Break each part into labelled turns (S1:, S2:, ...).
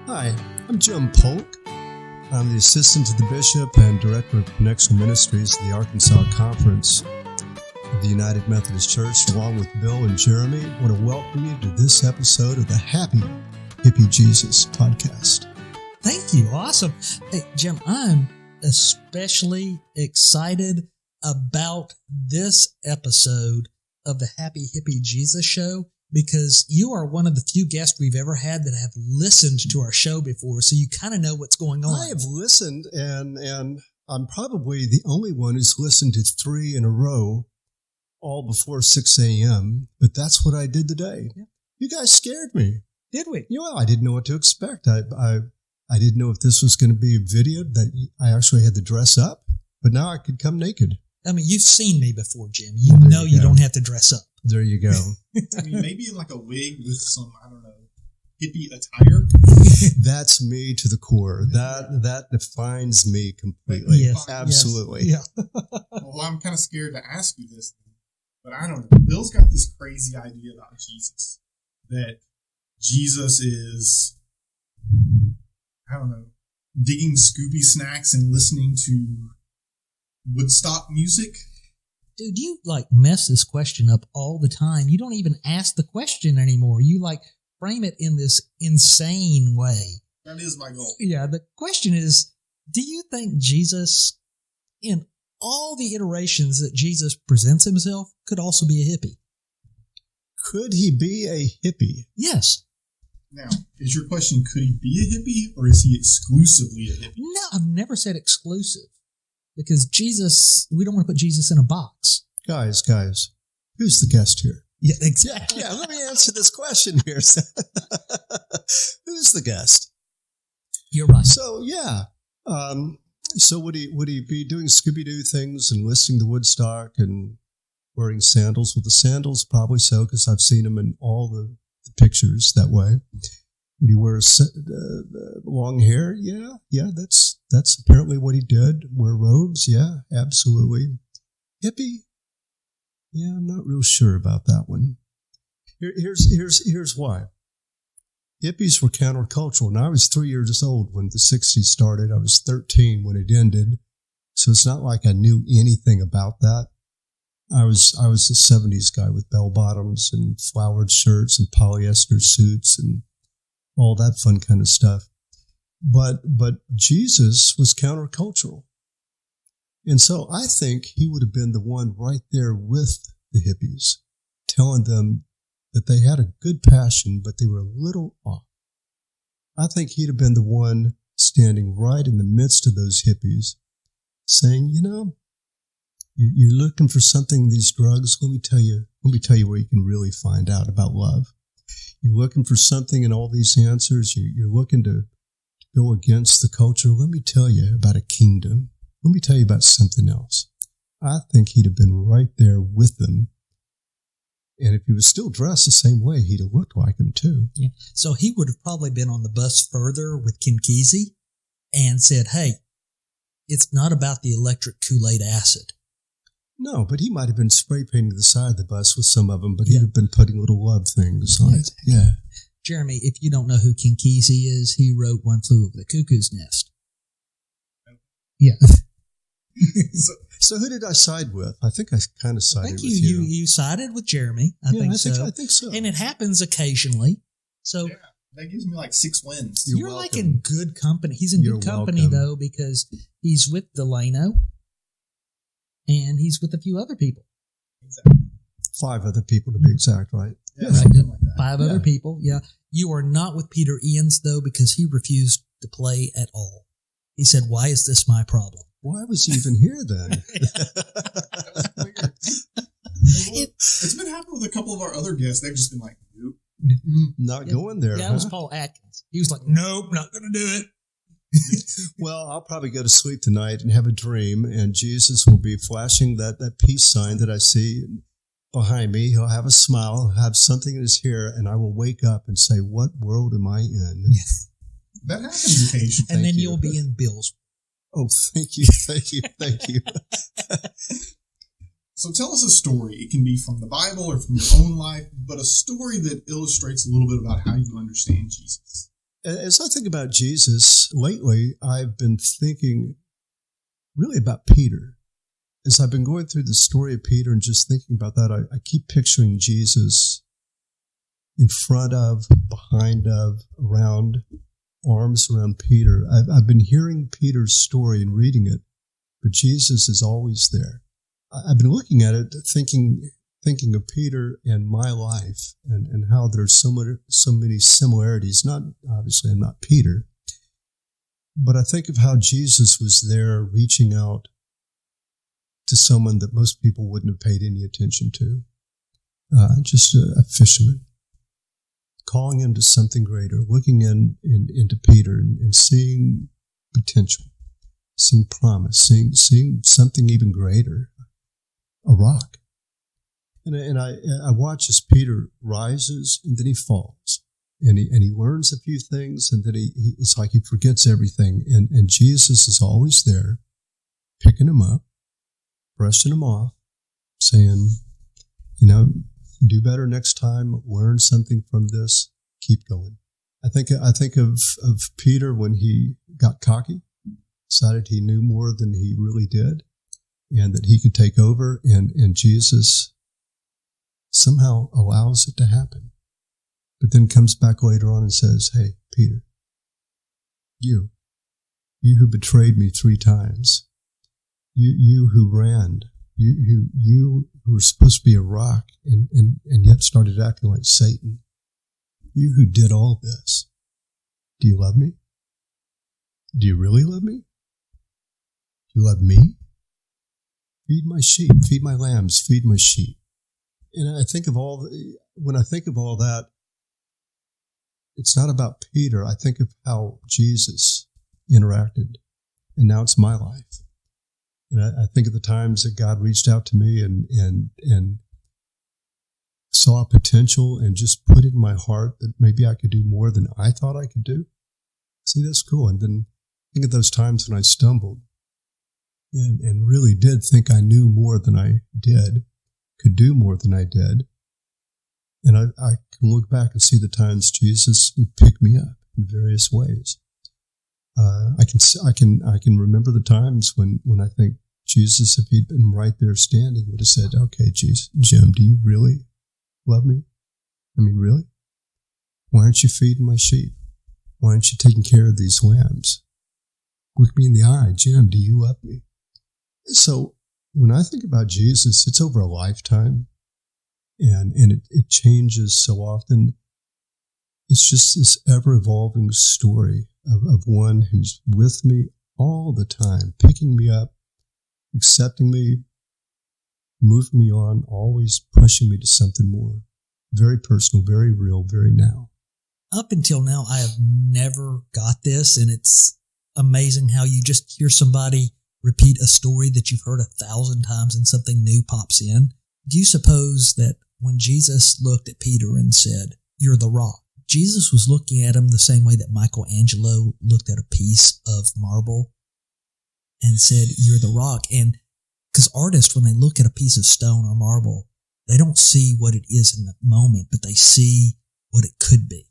S1: Hi, I'm Jim Polk. I'm the assistant to the bishop and director of Connectional Ministries of the Arkansas Conference of the United Methodist Church, along with Bill and Jeremy. I want to welcome you to this episode of the Happy Hippie Jesus podcast.
S2: Thank you. Awesome. Hey, Jim, I'm especially excited about this episode of the Happy Hippie Jesus Show because you are one of the few guests we've ever had that have listened to our show before, so you kind of know what's going on.
S1: I have listened, and I'm probably the only one who's listened to 3 in a row, all before 6 a.m., but that's what I did today. Yeah. You guys scared me.
S2: Did we?
S1: I didn't know what to expect. I didn't know if this was going to be a video that I actually had to dress up, but now I could come naked.
S2: I mean, you've seen me before, Jim. You know you don't have to dress up.
S1: There you go.
S3: I mean, maybe like a wig with some, I don't know, hippie attire.
S1: That's me to the core. That defines me completely.
S2: Yes,
S1: absolutely.
S2: Yes. Yeah.
S3: Well, I'm kind of scared to ask you this, but I don't know. Bill's got this crazy idea about Jesus, that Jesus is, I don't know, digging Scooby snacks and listening to Woodstock music.
S2: Dude, you mess this question up all the time. You don't even ask the question anymore. You frame it in this insane way.
S3: That is my goal.
S2: Yeah, the question is, do you think Jesus, in all the iterations that Jesus presents himself, could also be a hippie?
S1: Could he be a hippie?
S2: Yes.
S3: Now, is your question, could he be a hippie or is he exclusively a hippie?
S2: No, I've never said exclusive. Because Jesus, we don't want to put Jesus in a box.
S1: Guys, who's the guest here?
S2: Yeah, exactly.
S1: Yeah, let me answer this question here. Who's the guest?
S2: You're right.
S1: So, yeah. So would he be doing Scooby-Doo things and listening to Woodstock and wearing sandals? Well, the sandals, probably so, because I've seen him in all the pictures that way. Would he wear long hair? Yeah, that's apparently what he did. Wear robes? Yeah, absolutely. Hippie? Yeah, I'm not real sure about that one. Here's why. Hippies were countercultural. Now, I was 3 years old when the 60s started. I was 13 when it ended. So it's not like I knew anything about that. I was a 70s guy with bell bottoms and flowered shirts and polyester suits and all that fun kind of stuff. But Jesus was countercultural. And so I think he would have been the one right there with the hippies, telling them that they had a good passion, but they were a little off. I think he'd have been the one standing right in the midst of those hippies saying, you're looking for something in these drugs. Let me tell you where you can really find out about love. You're looking for something in all these answers. You're looking to go against the culture. Let me tell you about a kingdom. Let me tell you about something else. I think he'd have been right there with them. And if he was still dressed the same way, he'd have looked like him too.
S2: Yeah. So he would have probably been on the bus further with Kim Kesey and said, hey, it's not about the electric Kool-Aid acid.
S1: No, but he might have been spray painting the side of the bus with some of them, but he'd have been putting little love things on it. Yeah.
S2: Jeremy, if you don't know who Kim Kesey is, he wrote One Flew Over the Cuckoo's Nest. Yeah.
S1: So who did I side with? I think I kind of sided with you.
S2: You sided with Jeremy. I think so. And it happens occasionally. So
S3: yeah, that gives me 6 wins.
S2: You're in good company. He's in good company, though, because he's with Delano. And he's with a few other people.
S3: Exactly.
S1: 5 other people to be exact, right?
S3: Yeah,
S2: right.
S3: Like that.
S2: 5 other people, yeah. You are not with Peter Ians, though, because he refused to play at all. He said, why is this my problem?
S1: Why was he even here then?
S3: It's been happening with a couple of our other guests. They've just been like, nope.
S1: Not going there.
S2: Yeah, that was Paul Atkins. He was like, nope, not going to do it.
S1: Well, I'll probably go to sleep tonight and have a dream, and Jesus will be flashing that peace sign that I see behind me. He'll have a smile, he'll have something in his hair, and I will wake up and say, what world am I in?
S2: Yes.
S3: That happens occasionally.
S2: And then you'll be in Bill's.
S1: Oh, thank you.
S3: So tell us a story. It can be from the Bible or from your own life, but a story that illustrates a little bit about how you understand Jesus.
S1: as I think about Jesus lately, I've been thinking really about Peter. As I've been going through the story of Peter and just thinking about that, I keep picturing Jesus in front of, behind of, around, arms around Peter. I've been hearing Peter's story and reading it, but Jesus is always there. I've been looking at it, thinking of Peter and my life and how there's so many similarities. Not, obviously, I'm not Peter, but I think of how Jesus was there reaching out to someone that most people wouldn't have paid any attention to. Just a fisherman, calling him to something greater, looking into Peter and seeing potential, seeing promise, seeing something even greater, a rock. And I watch as Peter rises and then he falls. And he learns a few things, and then it's like he forgets everything. And Jesus is always there, picking him up, brushing him off, saying, do better next time, learn something from this, keep going. I think of Peter when he got cocky, decided he knew more than he really did, and that he could take over, and Jesus somehow allows it to happen. But then comes back later on and says, hey, Peter, you who betrayed me 3 times, you who ran, you who were supposed to be a rock and yet started acting like Satan, you who did all this, do you love me? Do you really love me? Do you love me? Feed my sheep, feed my lambs, feed my sheep. And when I think of all that, it's not about Peter. I think of how Jesus interacted, and now it's my life. And I think of the times that God reached out to me and saw potential and just put it in my heart that maybe I could do more than I thought I could do. See, that's cool. And then think of those times when I stumbled and really did think I knew more than I did, could do more than I did. And I can look back and see the times Jesus would pick me up in various ways. I can remember the times when I think Jesus, if he'd been right there standing, would have said, okay, Jim, do you really love me? I mean, really? Why aren't you feeding my sheep? Why aren't you taking care of these lambs? Look me in the eye. Jim, do you love me? So when I think about Jesus, it's over a lifetime, and it changes so often. It's just this ever-evolving story of one who's with me all the time, picking me up, accepting me, moving me on, always pushing me to something more. Very personal, very real, very now.
S2: Up until now, I have never got this, and it's amazing how you just hear somebody repeat a story that you've heard 1,000 times and something new pops in. Do you suppose that when Jesus looked at Peter and said, "You're the rock," Jesus was looking at him the same way that Michelangelo looked at a piece of marble and said, "You're the rock"? And because artists, when they look at a piece of stone or marble, they don't see what it is in the moment, but they see what it could be.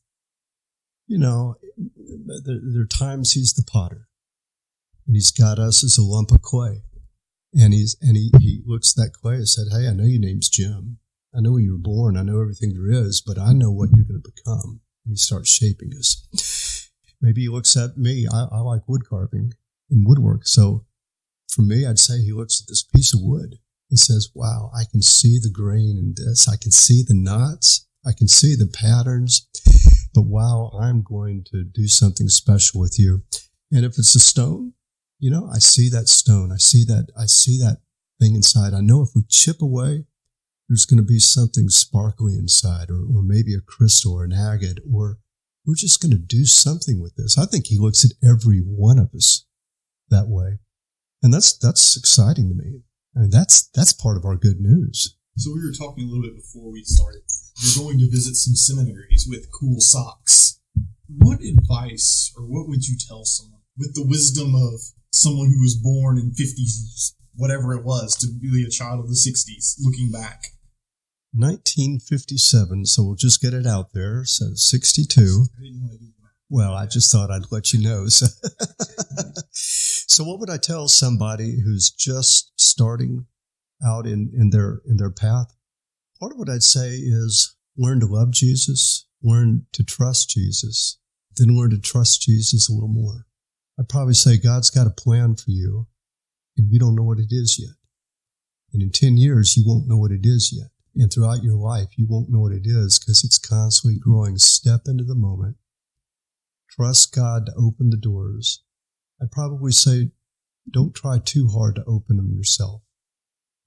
S1: There are times he's the potter, and he's got us as a lump of clay. And he looks at that clay and said, "Hey, I know your name's Jim. I know where you were born. I know everything there is, but I know what you're going to become." And he starts shaping us. Maybe he looks at me. I like wood carving and woodwork. So for me, I'd say he looks at this piece of wood and says, "Wow, I can see the grain in this. I can see the knots. I can see the patterns. But wow, I'm going to do something special with you." And if it's a stone, I see that stone. I see that thing inside. I know if we chip away, there's going to be something sparkly inside, or maybe a crystal or an agate, or we're just going to do something with this. I think he looks at every one of us that way. And that's exciting to me. I mean, that's part of our good news.
S3: So we were talking a little bit before we started. You're going to visit some seminaries with cool socks. What advice, or what would you tell someone with the wisdom of someone who was born in 50s, whatever it was, to be a child of the 60s, looking back?
S1: 1957, so we'll just get it out there. So 62.
S3: I didn't want to do
S1: Well, I just thought I'd let you know. So what would I tell somebody who's just starting out in their path? Part of what I'd say is learn to love Jesus, learn to trust Jesus, then learn to trust Jesus a little more. I'd probably say God's got a plan for you, and you don't know what it is yet. And in 10 years, you won't know what it is yet. And throughout your life, you won't know what it is because it's constantly growing. Step into the moment. Trust God to open the doors. I'd probably say don't try too hard to open them yourself,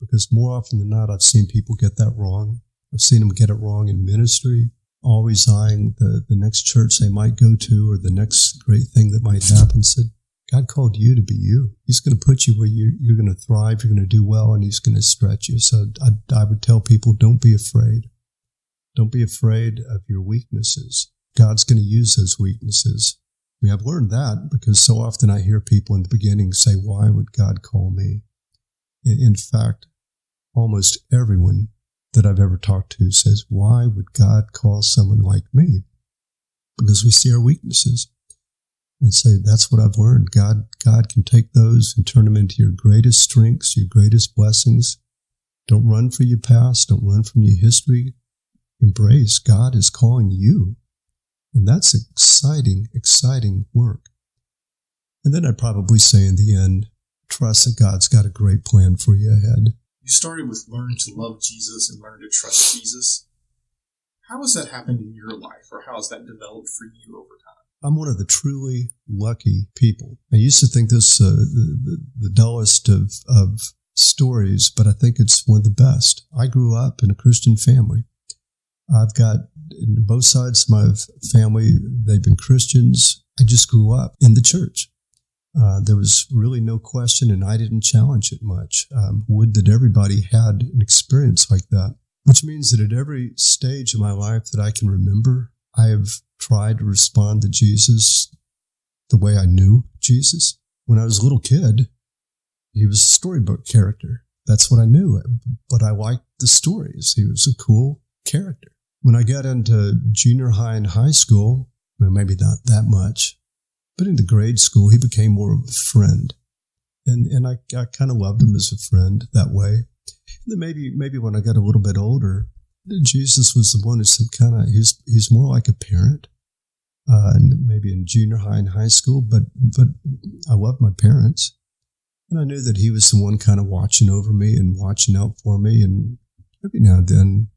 S1: because more often than not, I've seen people get that wrong. I've seen them get it wrong in ministry, always eyeing the next church they might go to or the next great thing that might happen. Said, God called you to be you. He's going to put you where you're going to thrive, you're going to do well, and He's going to stretch you. So I would tell people, don't be afraid. Don't be afraid of your weaknesses. God's going to use those weaknesses. I mean, I've learned that because so often I hear people in the beginning say, why would God call me? In fact, almost everyone that I've ever talked to says, why would God call someone like me? Because we see our weaknesses and say, that's what I've learned. God can take those and turn them into your greatest strengths, your greatest blessings. Don't run for your past. Don't run from your history. Embrace God is calling you. And that's exciting, exciting work. And then I'd probably say in the end, trust that God's got a great plan for you ahead.
S3: You started with learn to love Jesus and learn to trust Jesus. How has that happened in your life, or how has that developed for you over time?
S1: I'm one of the truly lucky people. I used to think this the dullest of stories, but I think it's one of the best. I grew up in a Christian family. I've got both sides of my family, they've been Christians. I just grew up in the church. There was really no question, and I didn't challenge it much. Would that everybody had an experience like that, which means that at every stage of my life that I can remember, I have tried to respond to Jesus the way I knew Jesus. When I was a little kid, he was a storybook character. That's what I knew, but I liked the stories. He was a cool character. When I got into junior high and high school, well, maybe not that much, but into grade school, he became more of a friend. And I kind of loved him as a friend that way. And then maybe when I got a little bit older, Jesus was the one who said he's more like a parent. And maybe in junior high and high school, but I loved my parents. And I knew that he was the one kind of watching over me and watching out for me. And every now and then,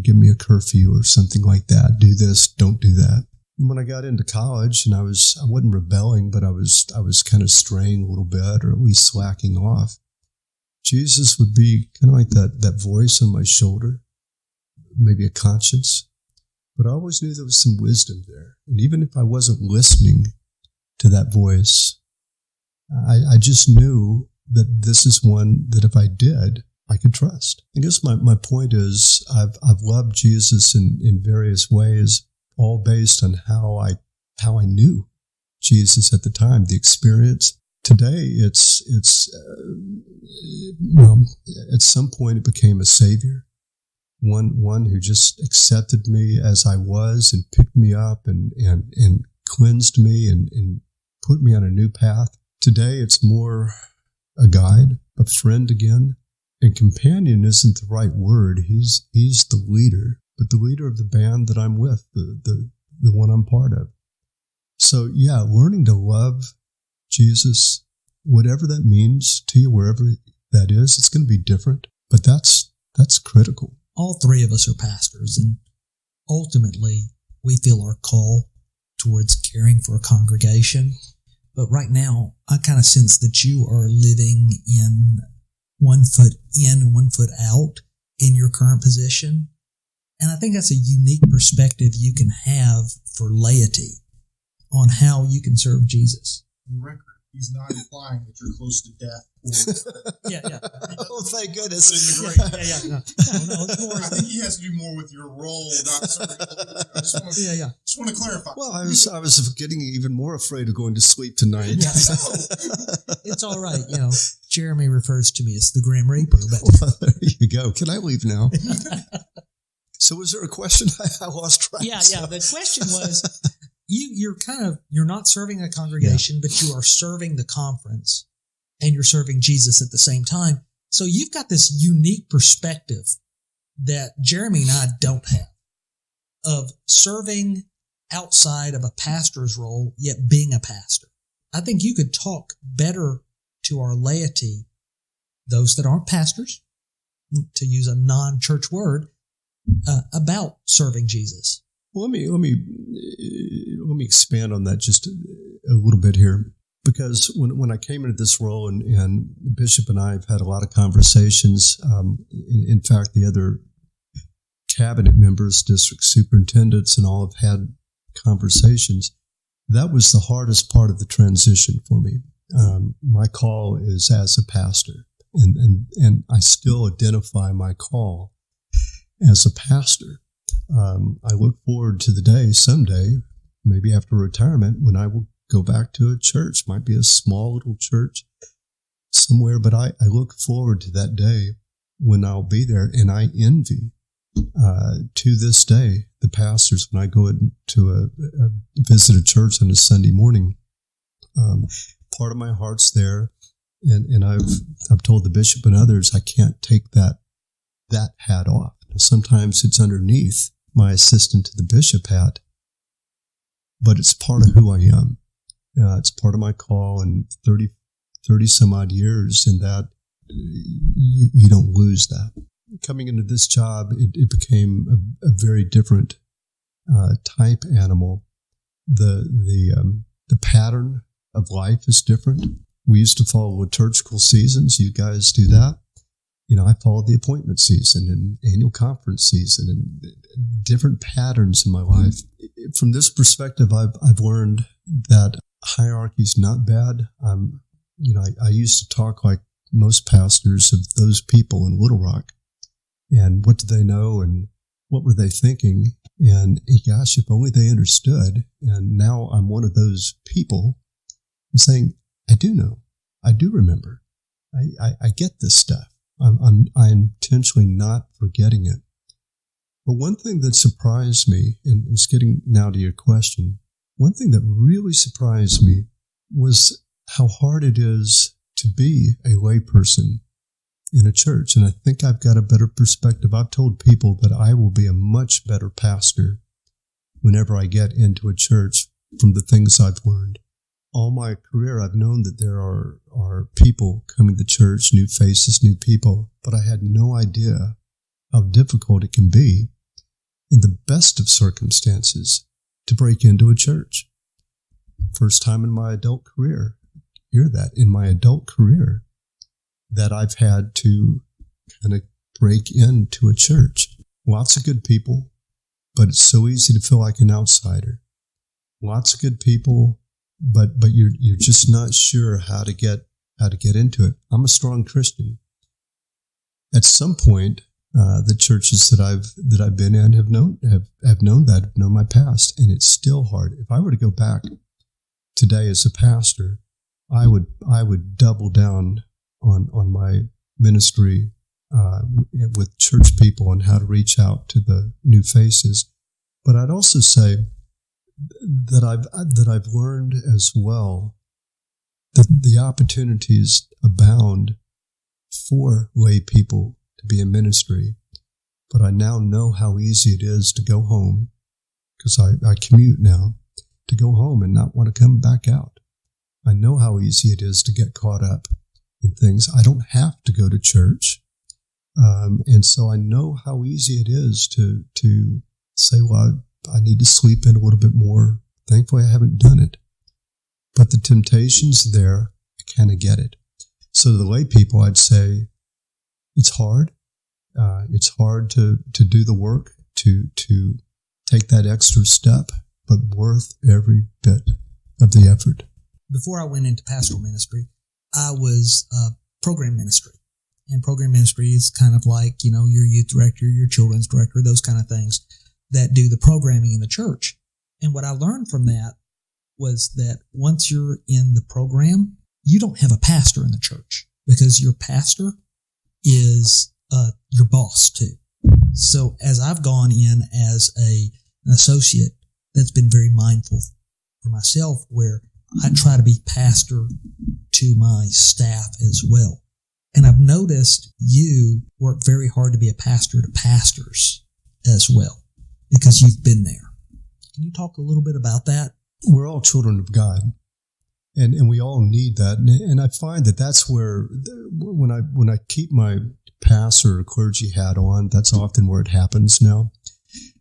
S1: give me a curfew or something like that. Do this, don't do that. And when I got into college, and I wasn't rebelling, but I was kind of straying a little bit, or at least slacking off. Jesus would be kind of like that voice on my shoulder, maybe a conscience. But I always knew there was some wisdom there. And even if I wasn't listening to that voice, I just knew that this is one that if I did, I could trust. I guess my point is I've loved Jesus in various ways, all based on how I knew Jesus at the time, the experience. Today, it's at some point it became a savior, one who just accepted me as I was and picked me up and cleansed me and put me on a new path. Today, it's more a guide, a friend again. And companion isn't the right word. He's the leader, but the leader of the band that I'm with, the one I'm part of. So yeah, learning to love Jesus, whatever that means to you, wherever that is, it's going to be different, but that's critical.
S2: All three of us are pastors, and ultimately we feel our call towards caring for a congregation. But right now, I kind of sense that you are living in 1 foot in and 1 foot out in your current position. And I think that's a unique perspective you can have for laity on how you can serve Jesus.
S3: On the record, he's not implying that you're close to death.
S2: Yeah.
S1: Oh, thank goodness.
S3: In the grave.
S2: Yeah. No, it's more.
S3: I think he has to do more with your role, not serving. I just want to clarify.
S1: Well, I was getting even more afraid of going to sleep tonight.
S2: Yeah. It's all right. Jeremy refers to me as the Grim Reaper. But
S1: well, there you go. Can I leave now? So was there a question? I lost track.
S2: Yeah. The question was, you're not serving a congregation, but you are serving the conference and you're serving Jesus at the same time. So you've got this unique perspective that Jeremy and I don't have of serving outside of a pastor's role, yet being a pastor. I think you could talk better to our laity, those that aren't pastors, to use a non-church word, about serving Jesus.
S1: Well, let me expand on that just a little bit here, because when I came into this role, and the bishop and I have had a lot of conversations. In fact, the other cabinet members, district superintendents, and all have had conversations. That was the hardest part of the transition for me. My call is as a pastor, and I still identify my call as a pastor. I look forward to the day someday, maybe after retirement, when I will go back to a church. Might be a small little church somewhere, but I look forward to that day when I'll be there, and I envy to this day the pastors when I go into visit a church on a Sunday morning. Part of my heart's there, and I've told the bishop and others I can't take that hat off. Sometimes it's underneath my assistant to the bishop hat, but it's part of who I am. It's part of my call, and 30 some odd years in that, you don't lose that. Coming into this job, it became a very different type animal. The pattern of life is different. We used to follow liturgical seasons. You guys do that. I followed the appointment season and annual conference season and different patterns in my life. From this perspective, I've learned that hierarchy is not bad. I used to talk like most pastors of those people in Little Rock. And what did they know, and what were they thinking? And gosh, if only they understood. And now I'm one of those people saying, I do know. I do remember. I get this stuff. I'm intentionally not forgetting it. But one thing that surprised me, and it's getting now to your question, one thing that really surprised me was how hard it is to be a layperson in a church. And I think I've got a better perspective. I've told people that I will be a much better pastor whenever I get into a church from the things I've learned. All my career, I've known that there are people coming to church, new faces, new people, but I had no idea how difficult it can be in the best of circumstances to break into a church. First time in my adult career, hear that, in my adult career, that I've had to kind of break into a church. Lots of good people, but it's so easy to feel like an outsider. Lots of good people, but you're just not sure how to get into it. I'm a strong Christian. At some point, the churches that I've been in have known that, have known my past, and it's still hard. If I were to go back today as a pastor, I would double down on my ministry with church people and how to reach out to the new faces. But I'd also say that I've learned as well that the opportunities abound for lay people to be in ministry. But I now know how easy it is to go home, because I commute now, to go home and not want to come back out. I know how easy it is to get caught up in things. I don't have to go to church. And so I know how easy it is to say, well, I need to sleep in a little bit more. Thankfully, I haven't done it. But the temptation's there. I kind of get it. So to the lay people, I'd say it's hard. It's hard to do the work, to take that extra step, but worth every bit of the effort.
S2: Before I went into pastoral ministry, I was program ministry. And program ministry is kind of like, your youth director, your children's director, those kind of things that do the programming in the church. And what I learned from that was that once you're in the program, you don't have a pastor in the church, because your pastor is your boss too. So as I've gone in as an associate that's been very mindful for myself where I try to be pastor to my staff as well. And I've noticed you work very hard to be a pastor to pastors as well, because you've been there. Can you talk a little bit about that?
S1: We're all children of God, and we all need that. And I find that that's where, when I keep my pastor or clergy hat on, that's often where it happens now.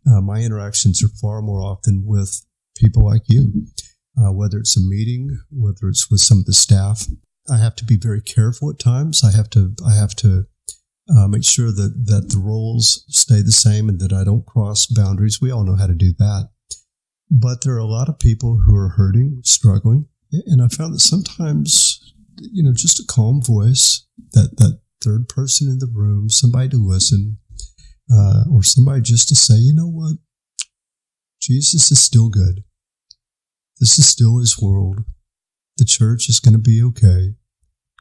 S1: My interactions are far more often with people like you, whether it's a meeting, whether it's with some of the staff. I have to be very careful at times. I have to make sure that the roles stay the same and that I don't cross boundaries. We all know how to do that. But there are a lot of people who are hurting, struggling. And I found that sometimes, just a calm voice, that third person in the room, somebody to listen, or somebody just to say, you know what? Jesus is still good. This is still his world. The church is going to be okay.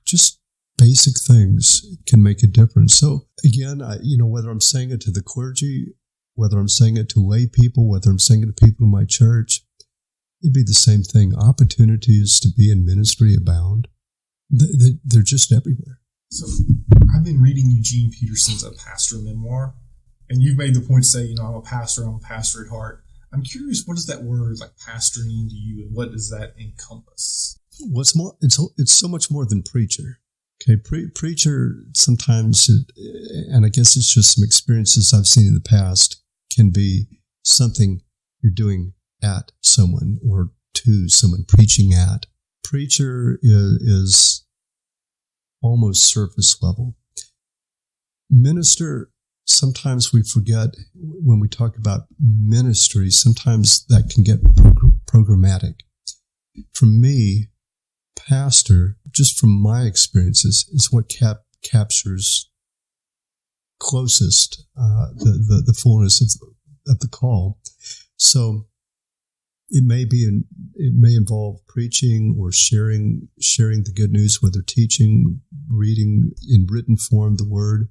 S1: Just basic things can make a difference. So again, whether I'm saying it to the clergy, whether I'm saying it to lay people, whether I'm saying it to people in my church, it'd be the same thing. Opportunities to be in ministry abound. They're just everywhere.
S3: So I've been reading Eugene Peterson's A Pastor Memoir, and you've made the point to say, I'm a pastor at heart. I'm curious, what does that word like pastor mean to you, and what does that encompass?
S1: What's more, it's so much more than preacher. Okay, preacher sometimes, and I guess it's just some experiences I've seen in the past, can be something you're doing at someone or to someone, preaching at. Preacher is almost surface level. Minister, sometimes we forget when we talk about ministry, sometimes that can get programmatic. For me, pastor, just from my experiences, is what captures closest the fullness of the call. So it may involve preaching or sharing the good news, whether teaching, reading in written form the word.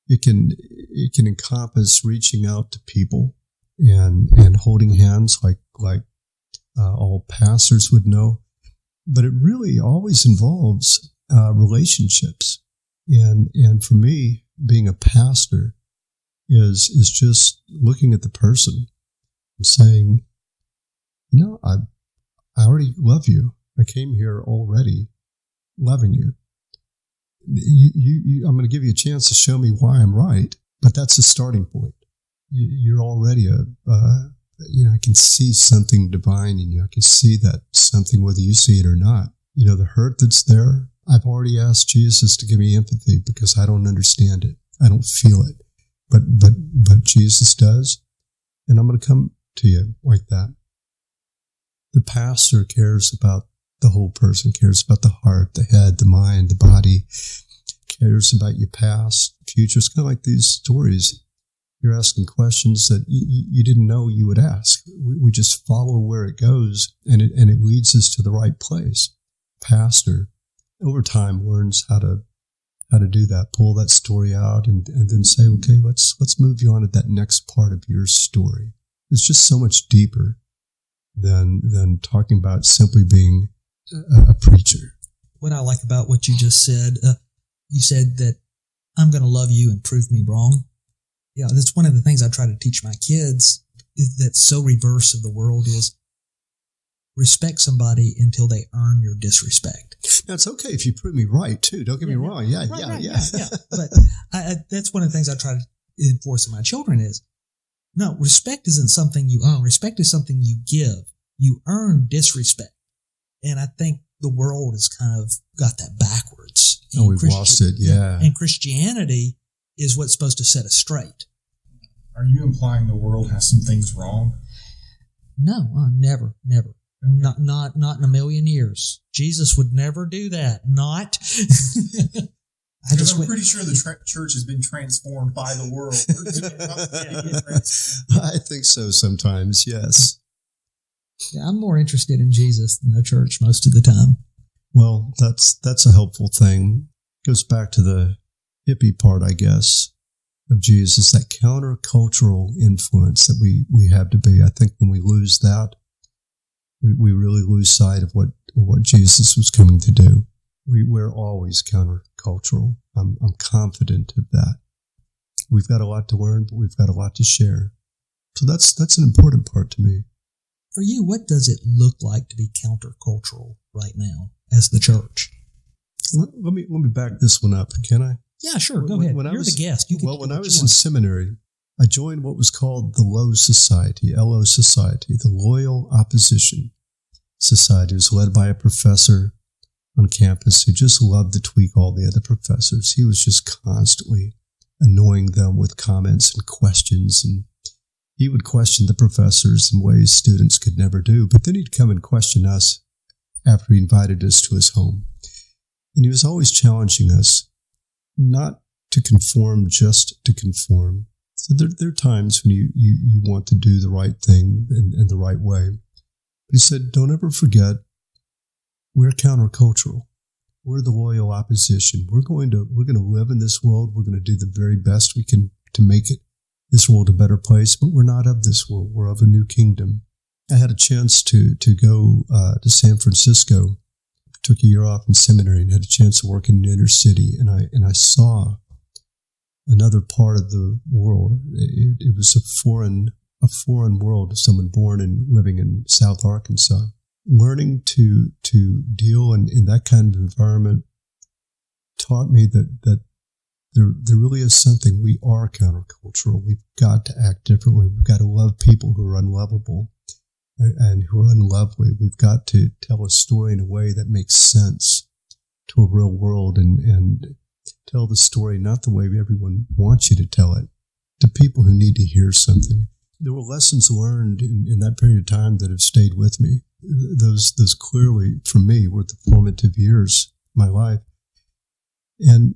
S1: It can encompass reaching out to people and holding hands like all pastors would know. But it really always involves relationships. And for me, being a pastor is just looking at the person and saying, I already love you. I came here already loving you. I'm going to give you a chance to show me why I'm right, but that's the starting point. You're already I can see something divine in you. I can see that something, whether you see it or not. The hurt that's there, I've already asked Jesus to give me empathy because I don't understand it. I don't feel it. But Jesus does. And I'm going to come to you like that. The pastor cares about the whole person, cares about the heart, the head, the mind, the body, cares about your past, future. It's kind of like these stories. You're asking questions that you didn't know you would ask. We just follow where it goes, and it leads us to the right place. Pastor, over time, learns how to do that, pull that story out, and then say, okay, let's move you on to that next part of your story. It's just so much deeper than talking about simply being a preacher.
S2: What I like about what you just said, you said that I'm going to love you and prove me wrong. Yeah, that's one of the things I try to teach my kids, is that's so reverse of the world, is respect somebody until they earn your disrespect.
S1: Now, it's okay if you prove me right, too. Don't get me wrong. Yeah.
S2: But that's one of the things I try to enforce in my children is, no, respect isn't something you earn. Respect is something you give. You earn disrespect. And I think the world has kind of got that backwards.
S1: Oh, we've lost it, yeah.
S2: And Christianity is what's supposed to set us straight.
S3: Are you implying the world has some things wrong?
S2: No, never. Not in a million years. Jesus would never do that. Not.
S3: I'm pretty sure the church has been transformed by the world.
S1: I think so sometimes, yes.
S2: Yeah, I'm more interested in Jesus than the church most of the time.
S1: Well, that's a helpful thing. Goes back to the hippie part, I guess, of Jesus, that countercultural influence that we have to be. I think when we lose that, we really lose sight of what Jesus was coming to do. We're always countercultural. I'm confident of that. We've got a lot to learn, but we've got a lot to share. So that's an important part to me.
S2: For you, what does it look like to be countercultural right now as the church?
S1: Let me back this one up, can I?
S2: Yeah, sure. Go ahead. You're the guest.
S1: When I was in seminary, I joined what was called the LO Society, LO Society, the Loyal Opposition Society. It was led by a professor on campus who just loved to tweak all the other professors. He was just constantly annoying them with comments and questions, and he would question the professors in ways students could never do. But then he'd come and question us after he invited us to his home. And he was always challenging us not to conform just to conform. So there are times when you want to do the right thing and the right way. But he said, don't ever forget, we're countercultural. We're the loyal opposition. We're going to live in this world. We're going to do the very best we can to make this world a better place. But we're not of this world. We're of a new kingdom. I had a chance to go to San Francisco. Took a year off in seminary and had a chance to work in the inner city, and I saw another part of the world. It was a foreign world. Someone born and living in South Arkansas, learning to deal in that kind of environment taught me that there really is something. We are countercultural. We've got to act differently. We've got to love people who are unlovable and who are unlovely. We've got to tell a story in a way that makes sense to a real world and tell the story not the way everyone wants you to tell it, to people who need to hear something. There were lessons learned in that period of time that have stayed with me. Those clearly, for me, were the formative years of my life. And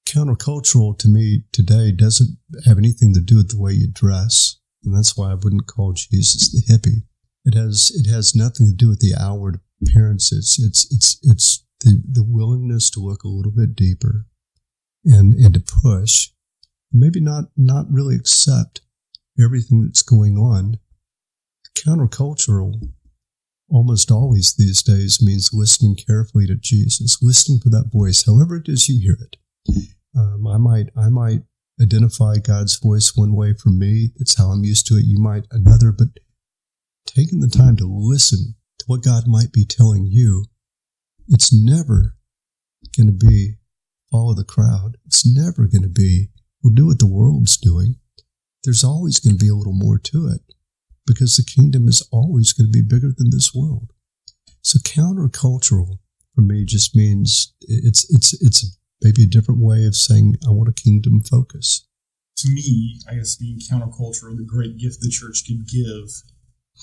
S1: countercultural to me today doesn't have anything to do with the way you dress. And that's why I wouldn't call Jesus the hippie. It has nothing to do with the outward appearances. It's the willingness to look a little bit deeper and to push, maybe not really accept everything that's going on. Countercultural almost always these days means listening carefully to Jesus, listening for that voice, however it is you hear it. I might identify God's voice one way for me. That's how I'm used to it. You might another, but taking the time to listen to what God might be telling you, it's never going to be follow the crowd. It's never going to be, we'll do what the world's doing. There's always going to be a little more to it because the kingdom is always going to be bigger than this world. So countercultural for me just means it's maybe a different way of saying I want a kingdom focus.
S3: To me, I guess being countercultural, the great gift the church can give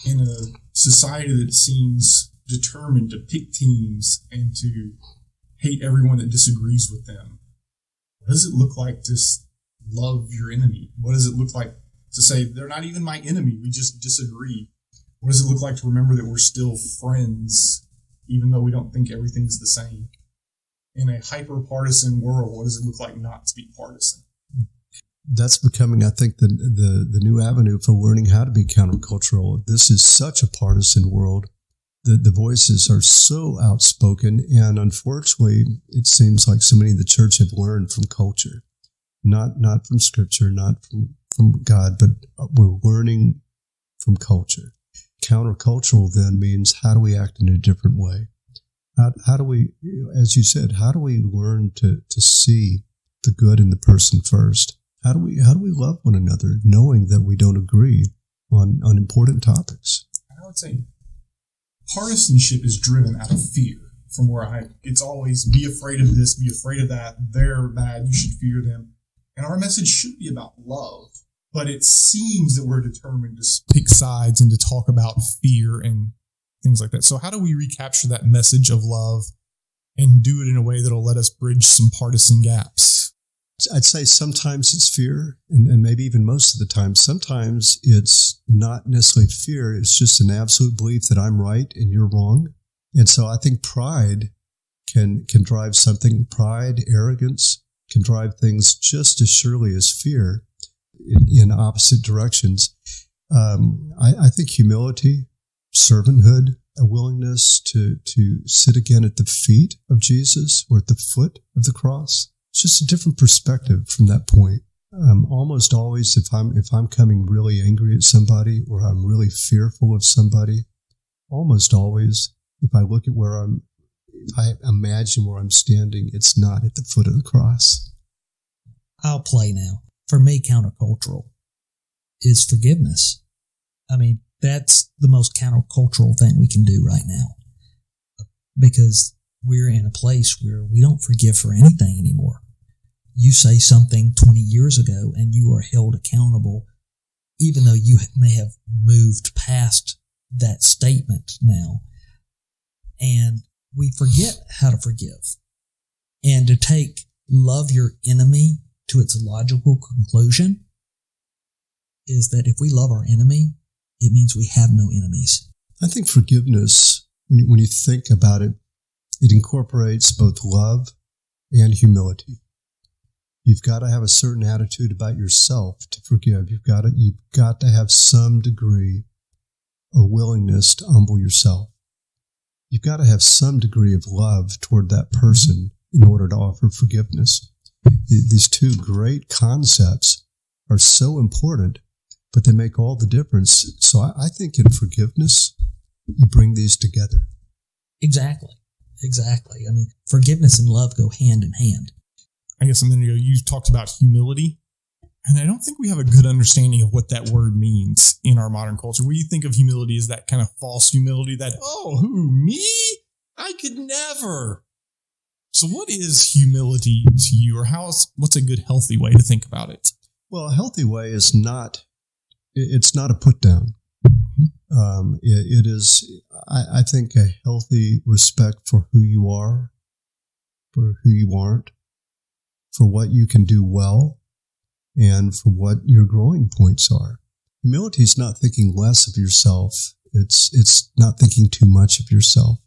S3: in a society that seems determined to pick teams and to hate everyone that disagrees with them. What does it look like to love your enemy? What does it look like to say, they're not even my enemy, we just disagree? What does it look like to remember that we're still friends, even though we don't think everything's the same? In a hyper-partisan world, what does it look like not to be partisan?
S1: That's becoming, I think, the new avenue for learning how to be countercultural. This is such a partisan world. The voices are so outspoken, and unfortunately, it seems like so many in the church have learned from culture, not from Scripture, not from God, but we're learning from culture. Countercultural then means how do we act in a different way? How do we, as you said, how do we learn to see the good in the person first? How do we love one another, knowing that we don't agree on important topics?
S3: I would say partisanship is driven out of fear. From where it's always be afraid of this, be afraid of that. They're bad, you should fear them. And our message should be about love, but it seems that we're determined to pick sides and to talk about fear and things like that. So how do we recapture that message of love and do it in a way that'll let us bridge some partisan gaps?
S1: I'd say sometimes it's fear, and maybe even most of the time. Sometimes it's not necessarily fear. It's just an absolute belief that I'm right and you're wrong. And so I think pride can drive something. Pride, arrogance can drive things just as surely as fear in opposite directions. I think humility, servanthood, a willingness to sit again at the feet of Jesus or at the foot of the cross. It's just a different perspective from that point. Almost always, if I'm coming really angry at somebody or I'm really fearful of somebody, almost always, if I look at if I imagine where I'm standing, it's not at the foot of the cross.
S2: I'll play now. For me, countercultural is forgiveness. I mean, that's the most countercultural thing we can do right now, because we're in a place where we don't forgive for anything anymore. You say something 20 years ago and you are held accountable, even though you may have moved past that statement now. And we forget how to forgive. And to take love your enemy to its logical conclusion is that if we love our enemy, it means we have no enemies.
S1: I think forgiveness, when you think about it, it incorporates both love and humility. You've got to have a certain attitude about yourself to forgive. You've got to have some degree or willingness to humble yourself. You've got to have some degree of love toward that person in order to offer forgiveness. These two great concepts are so important, but they make all the difference. So I think in forgiveness, you bring these together.
S2: Exactly. I mean, forgiveness and love go hand in hand.
S3: I guess a minute ago, you talked about humility, and I don't think we have a good understanding of what that word means in our modern culture. We think of humility as that kind of false humility that, oh, who, me? I could never. So what is humility to you, or what's a good, healthy way to think about it?
S1: Well, a healthy way is it's not a put down. It is, I think, a healthy respect for who you are, for who you aren't, for what you can do well, and for what your growing points are. Humility is not thinking less of yourself. It's not thinking too much of yourself.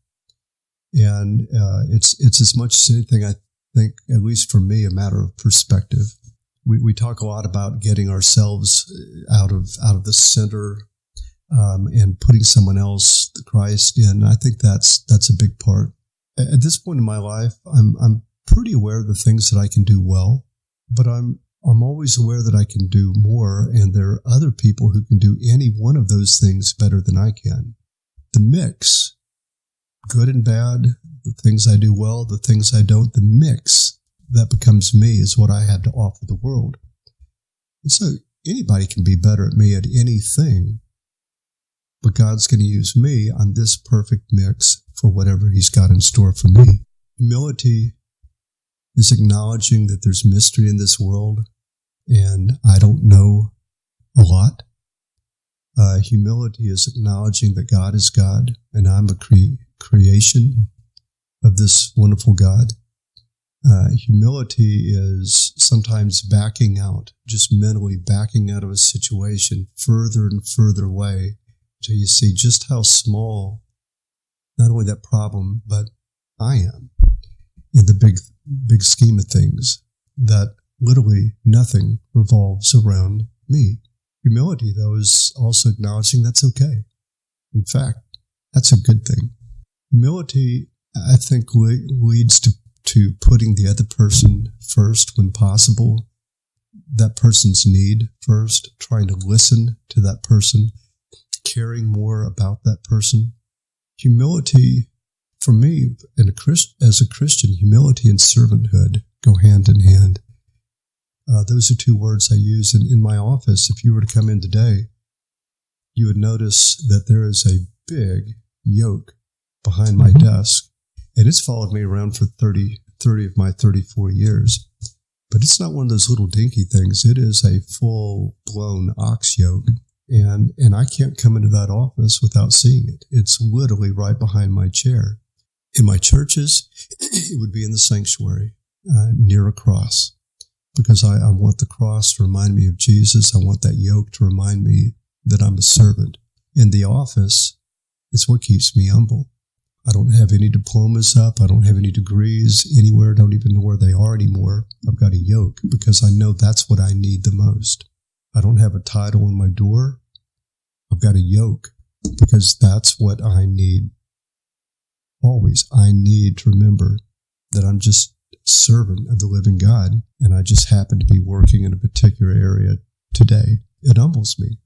S1: And it's as much as anything, I think, at least for me, a matter of perspective. We talk a lot about getting ourselves out of the center and putting someone else, Christ, in. I think that's a big part. At this point in my life, I'm pretty aware of the things that I can do well, but I'm always aware that I can do more, and there are other people who can do any one of those things better than I can. The mix, good and bad, the things I do well, the things I don't, the mix that becomes me is what I have to offer the world. And so anybody can be better at me at anything, but God's going to use me on this perfect mix for whatever He's got in store for me. Humility is acknowledging that there's mystery in this world and I don't know a lot. Humility is acknowledging that God is God and I'm a creation of this wonderful God. Humility is sometimes backing out, just mentally backing out of a situation further and further away until you see just how small not only that problem, but I am in the big scheme of things, that literally nothing revolves around me. Humility, though, is also acknowledging that's okay. In fact, that's a good thing. Humility, I think, leads to putting the other person first when possible, that person's need first, trying to listen to that person, caring more about that person. Humility, for me, as a Christian, humility and servanthood go hand in hand. Those are two words I use in my office. If you were to come in today, you would notice that there is a big yoke behind my desk, and it's followed me around for 30 of my 34 years. But it's not one of those little dinky things. It is a full-blown ox yoke, and I can't come into that office without seeing it. It's literally right behind my chair. In my churches, it would be in the sanctuary, near a cross, because I want the cross to remind me of Jesus. I want that yoke to remind me that I'm a servant. In the office, it's what keeps me humble. I don't have any diplomas up. I don't have any degrees anywhere. I don't even know where they are anymore. I've got a yoke because I know that's what I need the most. I don't have a title on my door. I've got a yoke because that's what I need always, I need to remember that I'm just a servant of the living God, and I just happen to be working in a particular area today. It humbles me,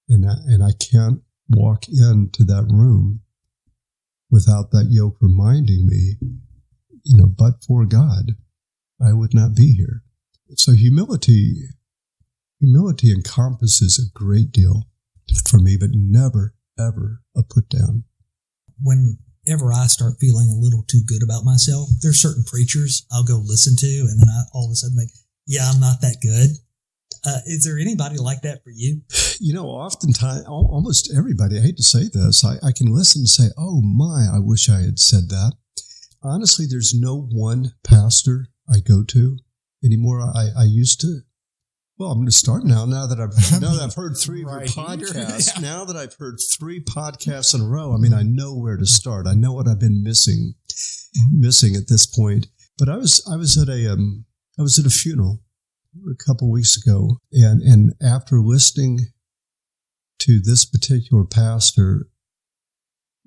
S1: and I can't walk into that room without that yoke reminding me, but for God, I would not be here. So humility encompasses a great deal for me, but never, ever a put down.
S2: Whenever I start feeling a little too good about myself, there's certain preachers I'll go listen to, and then I all of a sudden think, yeah, I'm not that good. Is there anybody like that for you?
S1: Oftentimes, almost everybody, I hate to say this, I can listen and say, oh my, I wish I had said that. Honestly, there's no one pastor I go to anymore. I used to. Well, I'm going to start now that I've heard three
S3: right
S1: podcasts.
S3: Yeah.
S1: Now that I've heard 3 podcasts in a row, I know where to start. I know what I've been missing at this point. But I was at a funeral a couple of weeks ago, and after listening to this particular pastor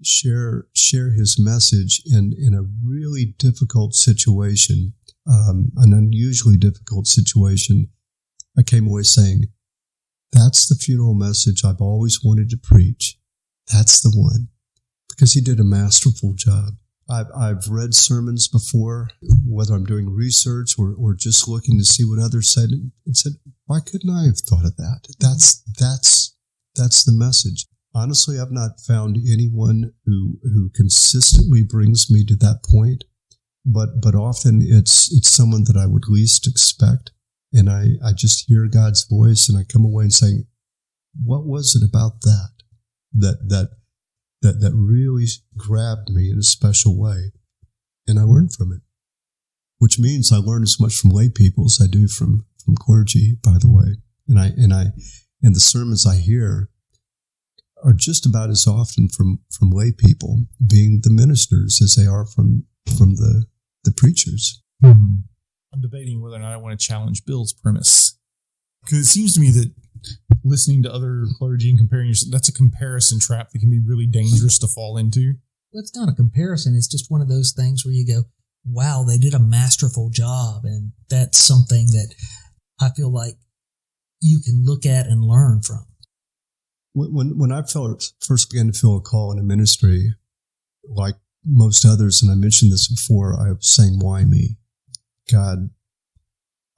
S1: share his message in a really difficult situation, an unusually difficult situation, I came away saying, that's the funeral message I've always wanted to preach. That's the one. Because he did a masterful job. I've read sermons before, whether I'm doing research or just looking to see what others said, and said, why couldn't I have thought of that? That's the message. Honestly, I've not found anyone who consistently brings me to that point, but often it's someone that I would least expect. And I just hear God's voice, and I come away and saying, what was it about that really grabbed me in a special way? And I learned from it, which means I learn as much from lay people as I do from clergy, by the way. And the sermons I hear are just about as often from lay people being the ministers as they are from the preachers.
S4: Mm-hmm. I'm debating whether or not I want to challenge Bill's premise, because it seems to me that listening to other clergy and comparing yourself, that's a comparison trap that can be really dangerous to fall into.
S2: Well, it's not a comparison. It's just one of those things where you go, wow, they did a masterful job. And that's something that I feel like you can look at and learn from.
S1: When I first began to feel a call in a ministry, like most others, and I mentioned this before, I was saying, why me? God,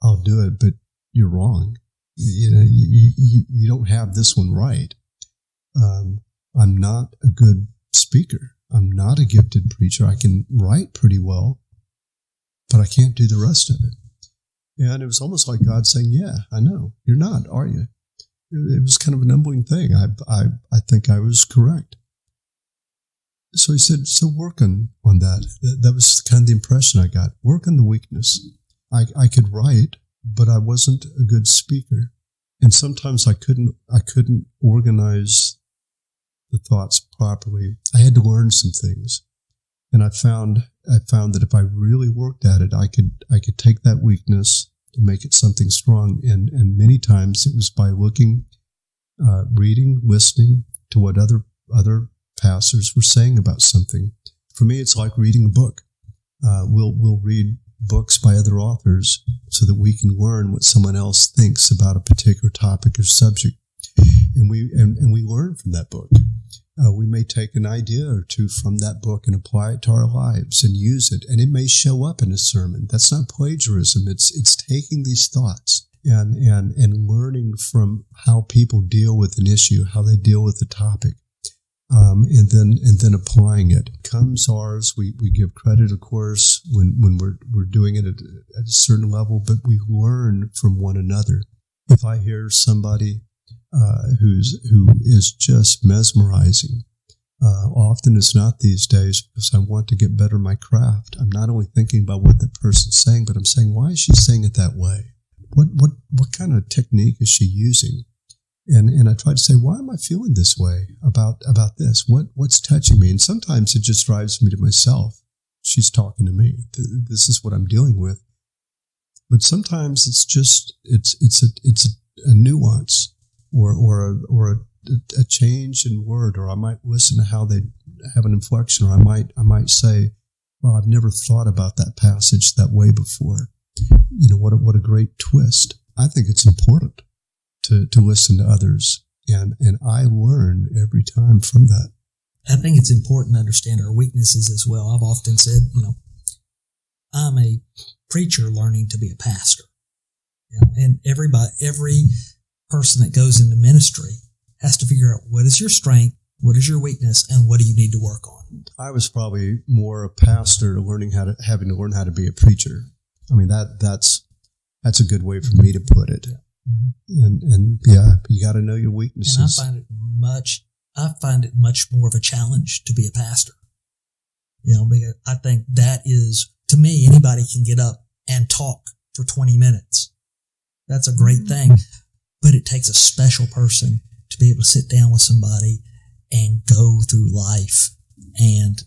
S1: I'll do it, but you're wrong. You don't have this one right. I'm not a good speaker. I'm not a gifted preacher. I can write pretty well, but I can't do the rest of it. And it was almost like God saying, yeah, I know. You're not, are you? It was kind of an humbling thing. I think I was correct. So he said, so work on that. That was kind of the impression I got. Work on the weakness. I could write, but I wasn't a good speaker. And sometimes I couldn't organize the thoughts properly. I had to learn some things. And I found that if I really worked at it, I could take that weakness and make it something strong. And many times it was by looking, reading, listening to what other pastors were saying about something. For me, it's like reading a book. We'll read books by other authors so that we can learn what someone else thinks about a particular topic or subject, and we learn from that book. We may take an idea or two from that book and apply it to our lives and use it, and it may show up in a sermon. That's not plagiarism. It's taking these thoughts and learning from how people deal with an issue, how they deal with a topic. And then applying it. Comes ours. We give credit, of course, when we're doing it at a certain level, but we learn from one another. If I hear somebody who is just mesmerizing, often it's not these days because I want to get better at my craft. I'm not only thinking about what that person's saying, but I'm saying, why is she saying it that way? What kind of technique is she using? And I try to say, why am I feeling this way about this? What's touching me? And sometimes it just drives me to myself. She's talking to me. This is what I'm dealing with. But sometimes it's a nuance or a change in word, or I might listen to how they have an inflection, or I might say, well, I've never thought about that passage that way before. What a great twist. I think it's important to listen to others, and I learn every time from that.
S2: I think it's important to understand our weaknesses as well. I've often said, I'm a preacher learning to be a pastor. And every person that goes into ministry has to figure out what is your strength, what is your weakness, and what do you need to work on. I
S1: was probably more a pastor having to learn how to be a preacher. I mean, that's a good way for me to put it. Yeah. And you got to know your weaknesses.
S2: And I find it much more of a challenge to be a pastor. Because I think that is, to me, anybody can get up and talk for 20 minutes. That's a great thing, but it takes a special person to be able to sit down with somebody and go through life and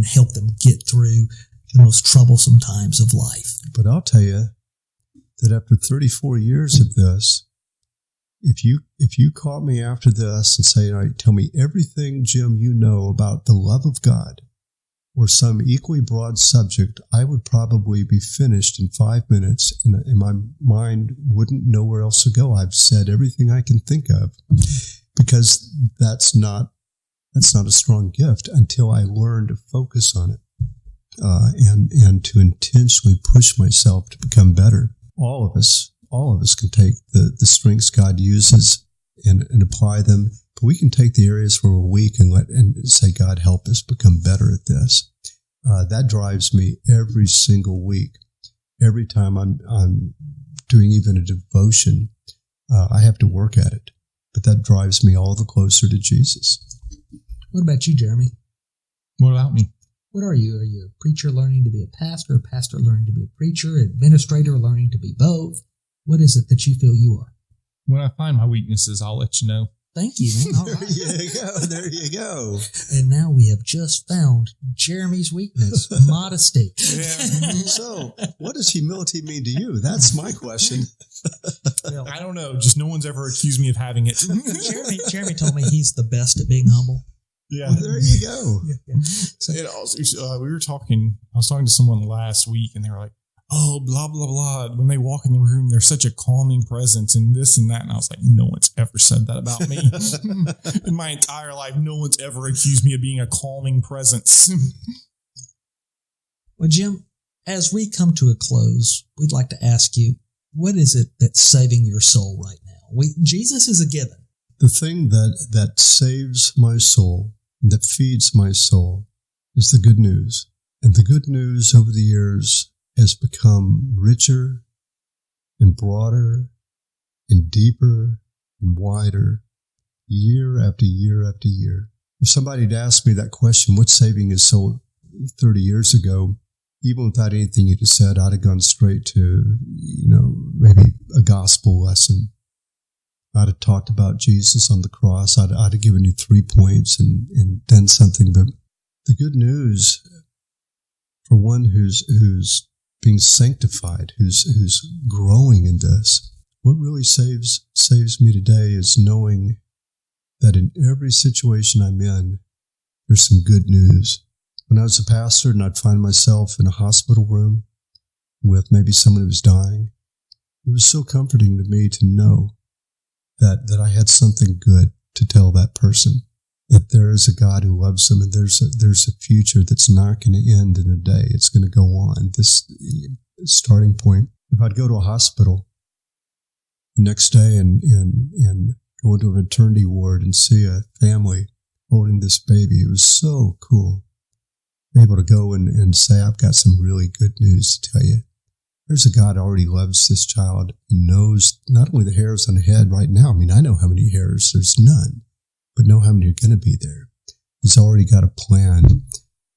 S2: help them get through the most troublesome times of life.
S1: But I'll tell you that after 34 years of this, if you caught me after this and say, all right, tell me everything, Jim, you know about the love of God or some equally broad subject, I would probably be finished in 5 minutes, and my mind wouldn't know where else to go. I've said everything I can think of, because that's not a strong gift until I learn to focus on it, and to intentionally push myself to become better. All of us can take the strengths God uses and apply them. But we can take the areas where we're weak and say, God, help us become better at this. That drives me every single week. Every time I'm doing even a devotion, I have to work at it. But that drives me all the closer to Jesus.
S2: What about you, Jeremy?
S4: What about me?
S2: What are you? Are you a preacher learning to be a pastor learning to be a preacher, administrator learning to be both? What is it that you feel you are?
S4: When I find my weaknesses, I'll let you know.
S2: Thank you, man. All right.
S1: There you go.
S2: And now we have just found Jeremy's weakness, modesty.
S1: Yeah. So, what does humility mean to you? That's my question.
S4: Well, I don't know. Just no one's ever accused me of having it.
S2: Jeremy told me he's the best at being humble.
S4: Yeah.
S1: Well, there you go.
S2: Yeah.
S4: So, I was talking to someone last week, and they were like, oh, blah, blah, blah. When they walk in the room, they're such a calming presence and this and that. And I was like, no one's ever said that about me. In my entire life, no one's ever accused me of being a calming presence.
S2: Well, Jim, as we come to a close, we'd like to ask you, what is it that's saving your soul right now? Jesus is a given.
S1: The thing that saves my soul and that feeds my soul is the good news. And the good news over the years has become richer and broader and deeper and wider year after year after year. If somebody had asked me that question, what's saving his soul 30 years ago, even without anything you'd have said, I'd have gone straight to, maybe a gospel lesson. I'd have talked about Jesus on the cross. I'd have given you 3 points and done something. But the good news for one who's being sanctified, who's growing in this, what really saves me today is knowing that in every situation I'm in, there's some good news. When I was a pastor and I'd find myself in a hospital room with maybe someone who was dying, it was so comforting to me to know that I had something good to tell that person, that there is a God who loves them, and there's a future that's not going to end in a day. It's going to go on. This starting point. If I'd go to a hospital the next day and go into a maternity ward and see a family holding this baby, it was so cool. Able to go and say, I've got some really good news to tell you. There's a God who already loves this child and knows not only the hairs on the head right now. I mean, I know how many hairs. There's none. But know how many are going to be there. He's already got a plan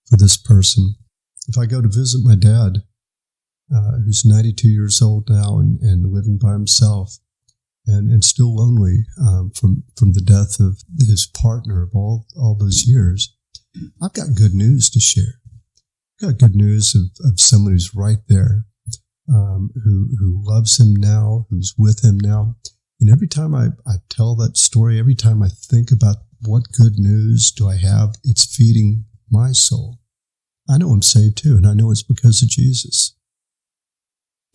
S1: for this person. If I go to visit my dad, who's 92 years old now and living by himself and still lonely from the death of his partner of all those years, I've got good news to share. I've got good news of someone who's right there, who loves him now, who's with him now. And every time I tell that story, every time I think about what good news do I have? It's feeding my soul. I know I'm saved too, and I know it's because of Jesus.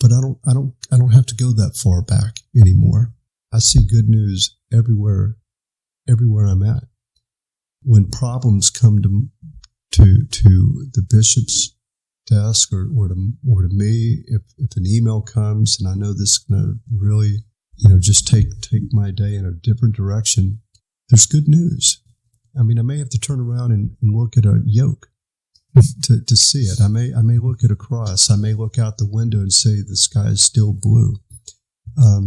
S1: But I don't have to go that far back anymore. I see good news everywhere I'm at. When problems come to the bishop's desk or to me, if an email comes and I know this is going to really, just take my day in a different direction, there's good news. I mean, I may have to turn around and look at a yoke to see it. I may look at a cross. I may look out the window and say the sky is still blue.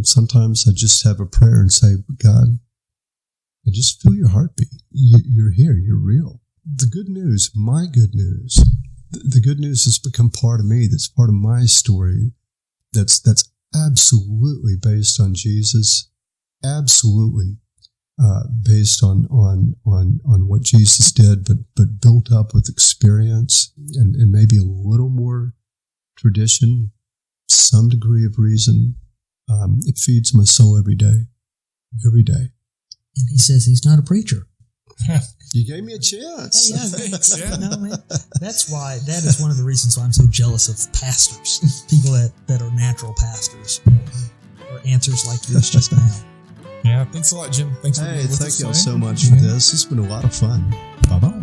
S1: Sometimes I just have a prayer and say, God, I just feel your heartbeat. You're here. You're real. The good news, my good news, the good news has become part of me. That's part of my story. That's absolutely based on Jesus. Absolutely based on what Jesus did, but built up with experience and maybe a little more tradition, some degree of reason. It feeds my soul every day. Every day.
S2: And he says he's not a preacher.
S1: You gave me a chance.
S2: Hey, man, that is one of the reasons why I'm so jealous of pastors, people that are natural pastors, or answers like yours just now.
S4: Yeah, thanks a lot, Jim. Thanks for being with us.
S1: Thank y'all so much for this. It's been a lot of fun.
S4: Bye-bye.